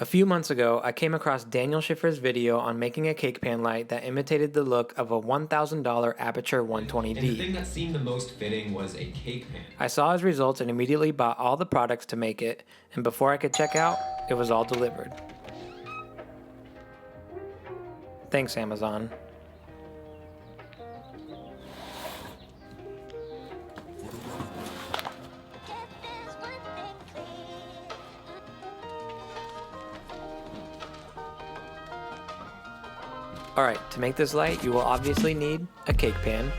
A few months ago, I came across Daniel Schiffer's video on making a cake pan light that imitated the look of a $1,000 Aperture 120D. And the thing that seemed the most fitting was a cake pan. I saw his results and immediately bought all the products to make it, and before I could check out, it was all delivered. Thanks, Amazon. Alright, to make this light, you will obviously need a cake pan,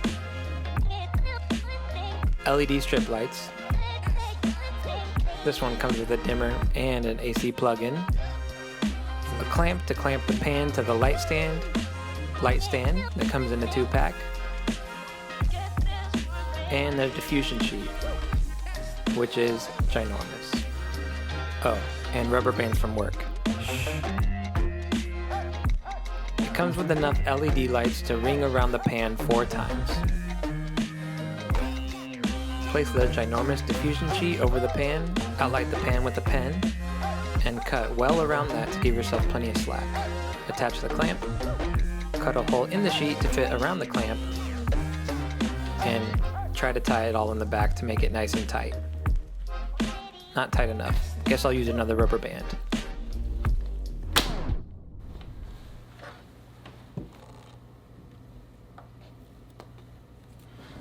LED strip lights. This one comes with a dimmer and an AC plug-in, a clamp to clamp the pan to the light stand that comes in a 2-pack, and the diffusion sheet, which is ginormous. Oh, and rubber bands from work. It comes with enough LED lights to ring around the pan 4 times. Place the ginormous diffusion sheet over the pan, outlight the pan with a pen, and cut well around that to give yourself plenty of slack. Attach the clamp, cut a hole in the sheet to fit around the clamp, and try to tie it all in the back to make it nice and tight. Not tight enough. Guess I'll use another rubber band.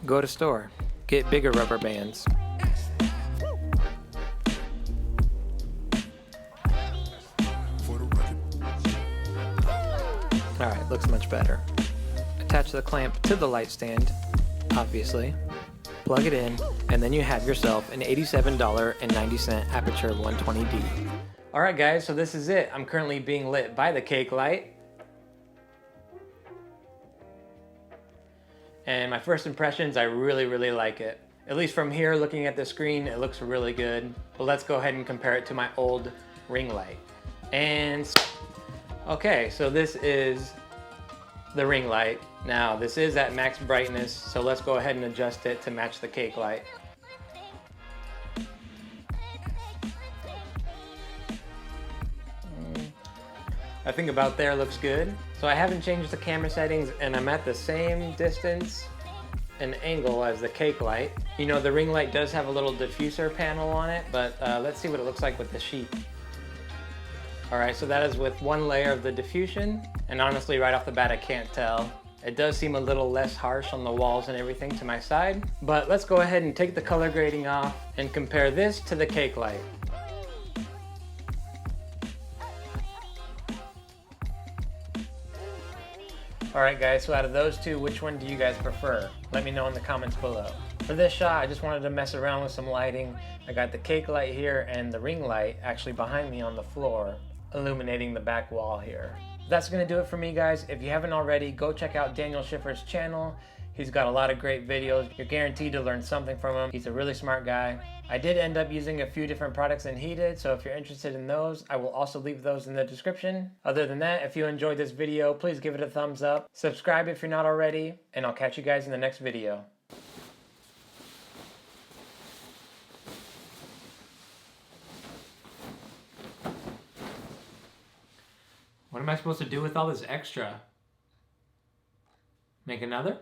Go to store. Get bigger rubber bands. Alright, looks much better. Attach the clamp to the light stand, obviously. Plug it in, and then you have yourself an $87.90 Aperture 120D. Alright guys, so this is it. I'm currently being lit by the cake light. And my first impressions, I really like it. At least from here, looking at the screen, it looks really good. But let's go ahead and compare it to my old ring light. And okay, so this is the ring light. Now, this is at max brightness, so let's go ahead and adjust it to match the cake light. I think about there looks good. So I haven't changed the camera settings and I'm at the same distance and angle as the cake light. You know, the ring light does have a little diffuser panel on it, but let's see what it looks like with the sheet. Alright, so that is with one layer of the diffusion, and honestly right off the bat I can't tell. It does seem a little less harsh on the walls and everything to my side, but let's go ahead and take the color grading off and compare this to the cake light. Alright guys, so out of those two, which one do you guys prefer? Let me know in the comments below. For this shot, I just wanted to mess around with some lighting. I got the cake light here and the ring light actually behind me on the floor, illuminating the back wall here. That's going to do it for me guys. If you haven't already, go check out Daniel Schiffer's channel. He's got a lot of great videos. You're guaranteed to learn something from him. He's a really smart guy. I did end up using a few different products than he did, so if you're interested in those, I will also leave those in the description. Other than that, if you enjoyed this video, please give it a thumbs up. Subscribe if you're not already, and I'll catch you guys in the next video. What am I supposed to do with all this extra? Make another?